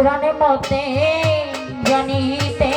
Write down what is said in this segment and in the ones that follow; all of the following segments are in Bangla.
কোরআনে মতে জানিতে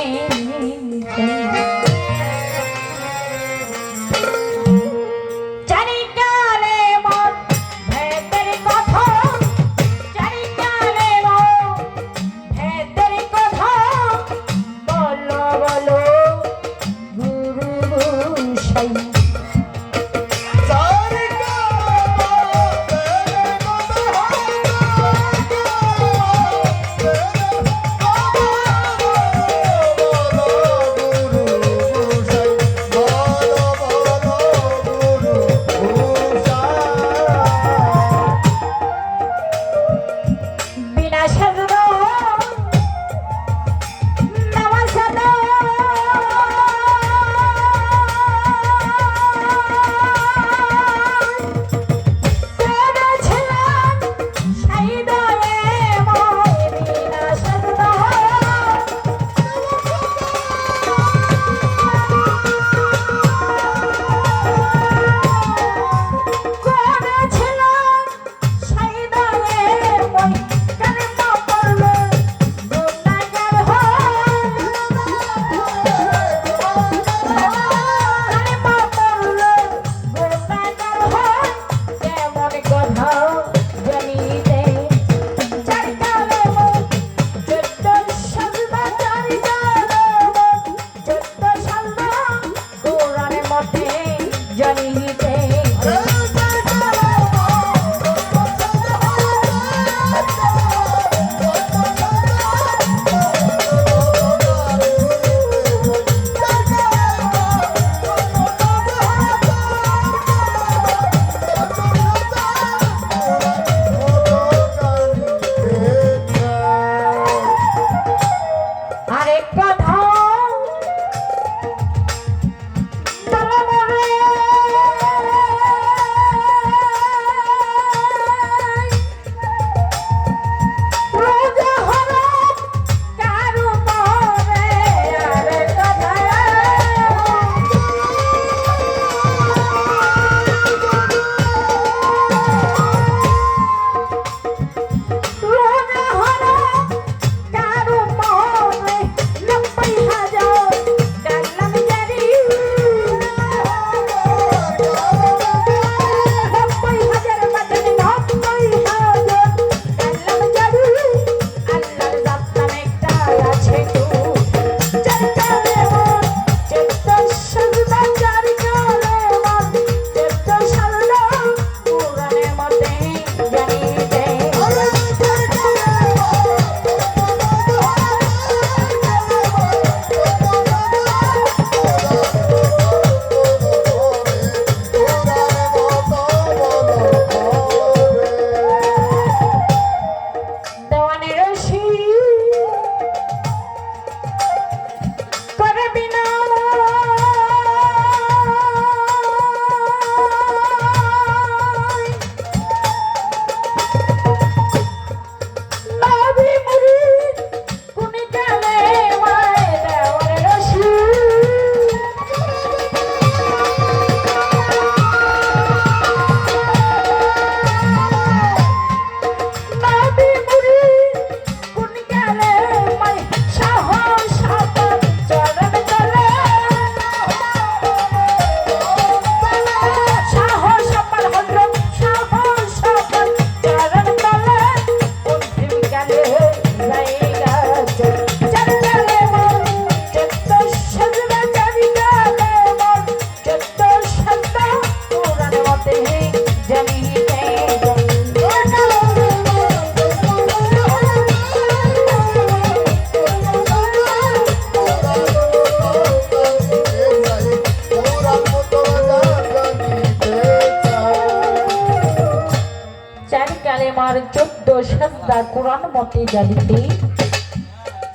কালেমার 14 সাজদা কোরআন মতে জানিতে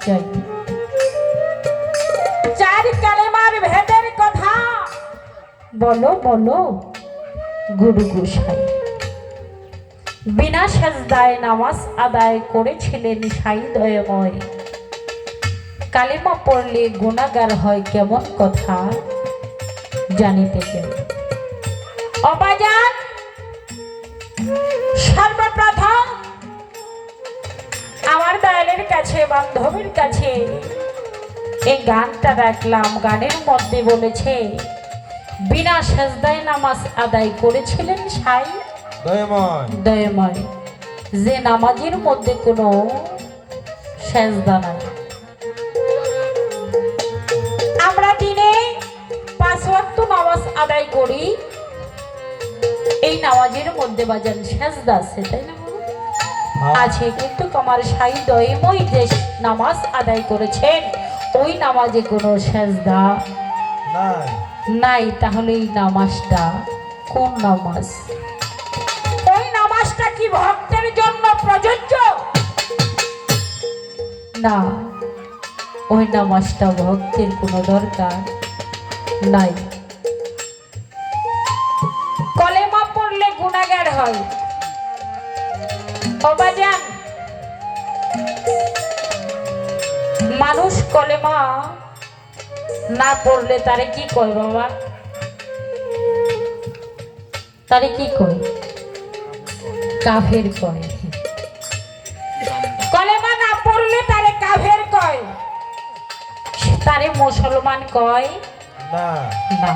চাই। চার কালেমার ভেদের কথা বলো বলো গুরু গোসাই। বিনা সাজদায় নামাজ আদায় করেছিলেন সাই দয়াময়। কালেমা পড়লে গুনাহগার হয় কেমন কথা জানিতে চাই। অবাজান সর্বপ্রথম আমার দয়ালের কাছে বান্ধবীর কাছে এই গানটা রাখলাম। গানের মধ্যে বলেছে বিনা সেজদায় নামাজ আদায় করেছিলেন সাই দয়াময়, যে নামাজের মধ্যে কোনো সেজদা নাই। আমরা দিনে 5 ওয়াক্ত নামাজ আদায় করি, এই নামাজের মধ্যে বাজান সেজদা আছে, তাই না? আছে, কিন্তু আমার সাই দয়াময় যে নামাজ আদায় করেছেন ওই নামাজে কোনো সেজদা নাই। তাহলে এই নামাজটা কোন নামাজ? ওই নামাজটা কি ভক্তের জন্য প্রযোজ্য? না, ওই নামাজটা ভক্তের কোনো দরকার নাই। কলেমা পড়লে গুনাহগার হয়। ও বাজান, মানুষ কলেমা না পড়লে তারে কি কয় বাবা? তারে কি কয়? কাফের কয়। কলেমা না পড়লে তারে কাফের কয়, তারে মুসলমান কয় না।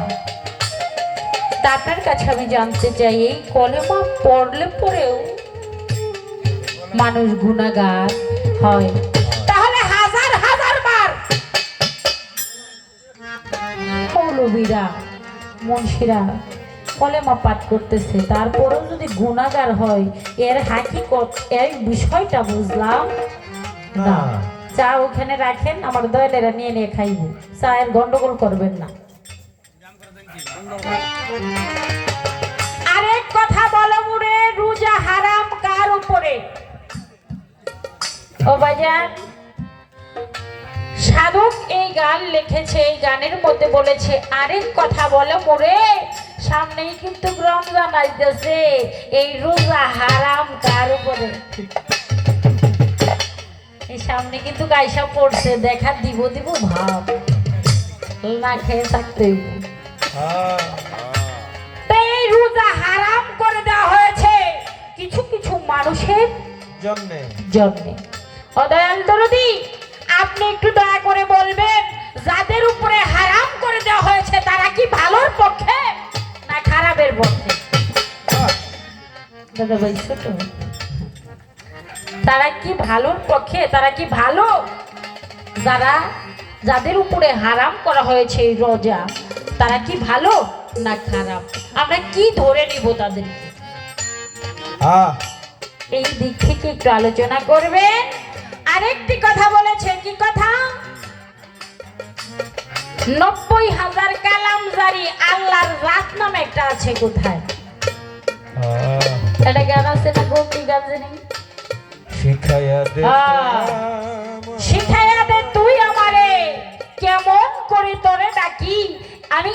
আপনার কাছে আমি জানতে চাই, এই কলেমা পড়লে পরেও মানুষ গুনাহগার হয়, তাহলে হাজার হাজার বার মৌলবীরা মুন্সিরা কলেমা পাঠ করতেছে, তারপরেও যদি গুনাহগার হয়, এর হাকিকত, এর বিষয়টা বুঝলাম না। চা ওখানে রাখেন, আমার দয়ালেরা নিয়ে নিয়ে খাইব, চায়ের গন্ডগোল করবেন না। আরেক কথা বলো মুরে, রোজা হারাম কার উপরে? ও বাজান, সাধক এই গান লিখেছে, এই গানের মধ্যে বলেছে আরেক কথা বলো মোরে, সামনেই কিন্তু রমজান আসতেছে, এই রোজা হারাম কার উপরে? এই সামনে কিন্তু গাইসা পড়ছে, দেখা দিব দিব ভাব, না খেয়ে থাকতে। এই রোজা হারাম করে দেওয়া হয়েছে কিছু কিছু মানুষের জন্যে। অদয়াল দরদি, আপনি একটু দয়া করে বলবেন, যাদের উপরে হারাম করে দেওয়া হয়েছে তারা কি ভালোর পক্ষে না খারাপের পক্ষে? দাদা ভাই ছোট, তারা কি ভালোর পক্ষে? তারা কি ভালো? যাদের উপরে হারাম করা হয়েছে এই রোজা, তারা কি ভালো না খারাপ? আমরা কি ধরে নিব তাদেরকে? এই দিক থেকে একটু আলোচনা করবে। আরেকটি কথা বলেছে, কি কথা? 90,000 কালাম জারি আল্লাহর রাত নামে একটা আছে, কোথায়? এটা গান আছে না, গোপী গান জানি? শিখাইয়া দে তুই আমারে, কেমন করে তোরে ডাকি, আমি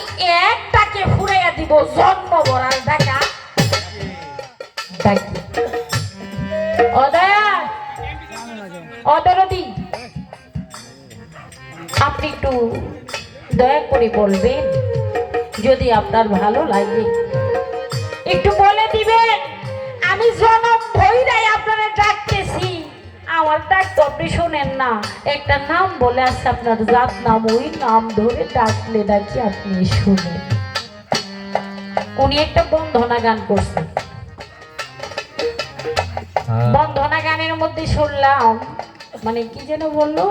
একটাকে ফুরাইয়া দিব জন্ম ভরার ডাকা ডাকি। অদরদি, আপনি একটু দয়া করে বলবেন, যদি আপনার ভালো লাগে একটু বলে দিবেন। আমি জনম ভইরাই আপনারা ডাকতেছি, আমার ডাক তো আপনি শোনেন না। একটা নাম বলে আসছে আপনার জাত নাম, ওই নাম ধরে ডাকলে ডাকি আপনি শুনেন। উনি একটা বন্ধনা গান করছেন, বন্ধনা গানের মধ্যে শুনলাম, মানে কি যেন বললো,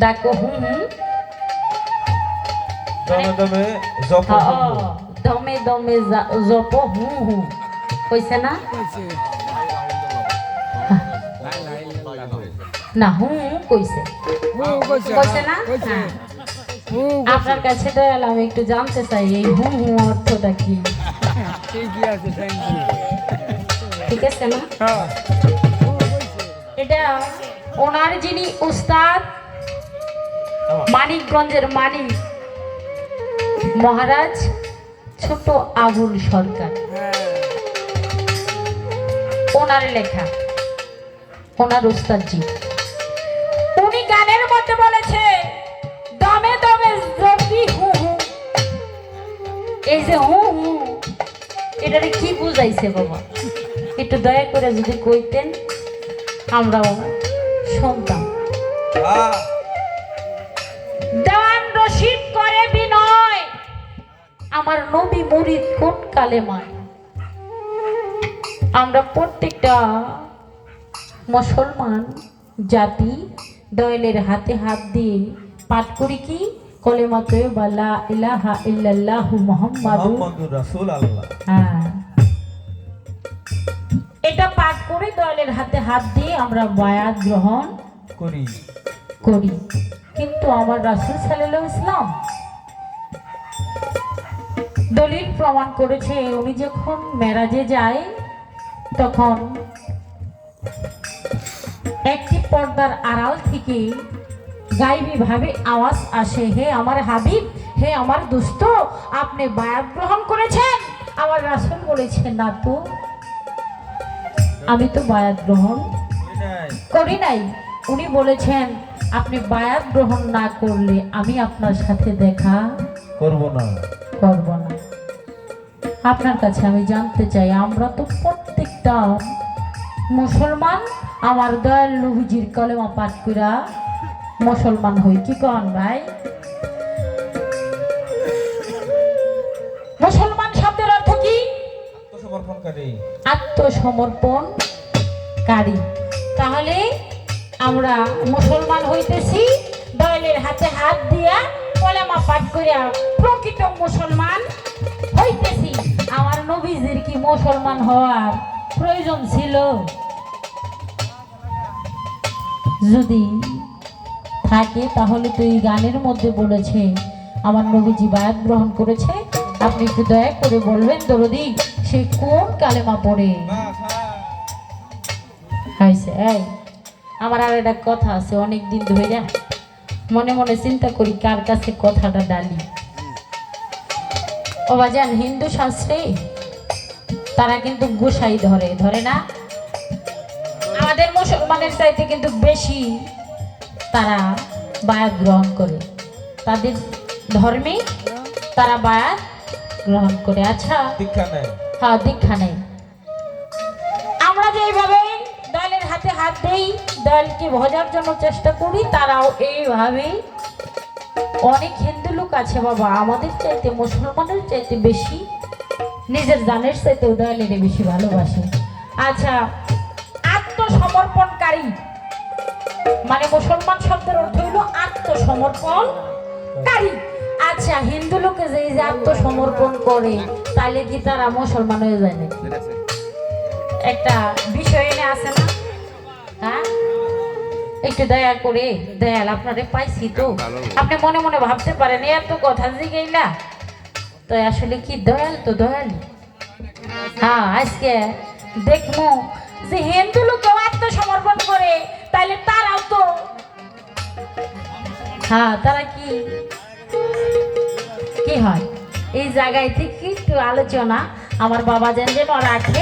ডাকো হুম হুম দমে দমে জপ হুম হুম, কইছে না? না হুম কইছে, কইছে না? আপনার কাছে দয়াল আমি একটু জানতে চাই, এই হুম হুম অর্থটা কি? ঠিক আছে না? এটা ওনার যিনি উস্তাদ, মানিকগঞ্জের মানিক মহারাজ ছোট আবুল সরকার, ওনার লেখা, ওনার উস্তাদজি। উনি গানের মধ্যে বলেছে দমে দমে জপি হু হু। এই যে হু হু, এটারে কি বুঝাইছে বাবা? একটু দয়া করে যদি কইতেন আমরাও শুনতাম। দান রশিদ করে বিনয় আমার নবী মুরিদ কোন কালেমায়। আমরা প্রত্যেকটা মুসলমান জাতি দয়ালের হাতে হাত দিয়ে পাঠ করি কি কলেমা তয়্যিবা লা ইলাহা ইল্লাল্লাহু মুহাম্মাদুর রাসূলুল্লাহ। হ্যাঁ, এটা পাঠ করে দয়ালের হাতে হাত দিয়ে আমরা বায়াত গ্রহণ করি। কিন্তু আমার রাসূল সাল্লাল্লাহু আলাইহি ওয়াসাল্লাম দলিল প্রমাণ করেছে উনি যখন মেরাজে যায় তখন একটি পর্দার আড়াল থেকে গায়েবী ভাবে আওয়াজ আসে, হে আমার হাবিব, হে আমার দোস্ত, আপনি বায়াত গ্রহণ করেছেন? আমার রাসূল বলেছেন, না তো, আমি তো বায়াত গ্রহণ করি নাই। উনি বলেছেন, আপনি বায়াত গ্রহণ না করলে আমি আপনার সাথে দেখা করব না। আপনার কাছে আমি জানতে চাই, আমরা তো প্রত্যেকটা মুসলমান আমার দয়াল নবীজির কলেমা পাঠ কইরা মুসলমান হই, কি কন ভাই? মুসলমান শব্দের অর্থ কি? আত্মসমর্পণকারী। তাহলে আমরা মুসলমান হইতেছি দয়ালের হাতে হাত দিয়া কলেমা পাঠ করিয়া প্রকৃত মুসলমান হইতেছি। আমার নবীজির কি মুসলমান হওয়ার প্রয়োজন ছিল? যদি থাকে তাহলে তো এই গানের মধ্যে বলেছে আমার নবীজি বায়াত গ্রহণ করেছে। আপনি একটু দয়া করে বলবেন দরদি, সে কোন কালেমা পড়ে? আমার আর একটা কথা আছে, অনেক দিন ধরে মনে মনে চিন্তা করি কার কাছে কথাটা ডালি। ও বাজান, হিন্দু শাস্ত্রে তারা কিন্তু গোসাই ধরে না? আমাদের মুসলমানের চাইতে কিন্তু বেশি তারা বায়াত গ্রহণ করে, তাদের ধর্মে তারা বায়াত গ্রহণ করে। আচ্ছা, হ্যাঁ, দীক্ষা নেই। আমরা যেভাবে দয়ালের হাতে হাত দেই, দয়ালকে ভজার জন্য চেষ্টা করি, তারাও এইভাবে। অনেক হিন্দু লোক আছে বাবা, আমাদের চাইতে মুসলমানের চাইতে বেশি, নিজের জানের চাইতে দয়ালের বেশি ভালোবাসে। আচ্ছা, আত্মসমর্পণকারী মানে মুসলমান শব্দের অর্থ হইল আত্মসমর্পণকারী। আচ্ছা, হিন্দু লোকে যে আত্মসমর্পণ করে তাহলে কি তারা মুসলমান হয়ে যায় না? একটা বিষয় এনে আছে না? হ্যাঁ, একটু দয়া করে, দয়াল আপনারে পাইছি তো, আপনি মনে মনে ভাবতে পারেন এত কথা জিগাইলা তো আসলে কি দয়াল? তো দয়াল। হ্যাঁ, আজকে দেখবো যে হিন্দু লোকেও আত্মসমর্পণ করে, তাইলে তারাও তো, হ্যাঁ, তারা কি হয় এই জায়গায় থেকে একটু আলোচনা আমার বাবা যেন রাখে।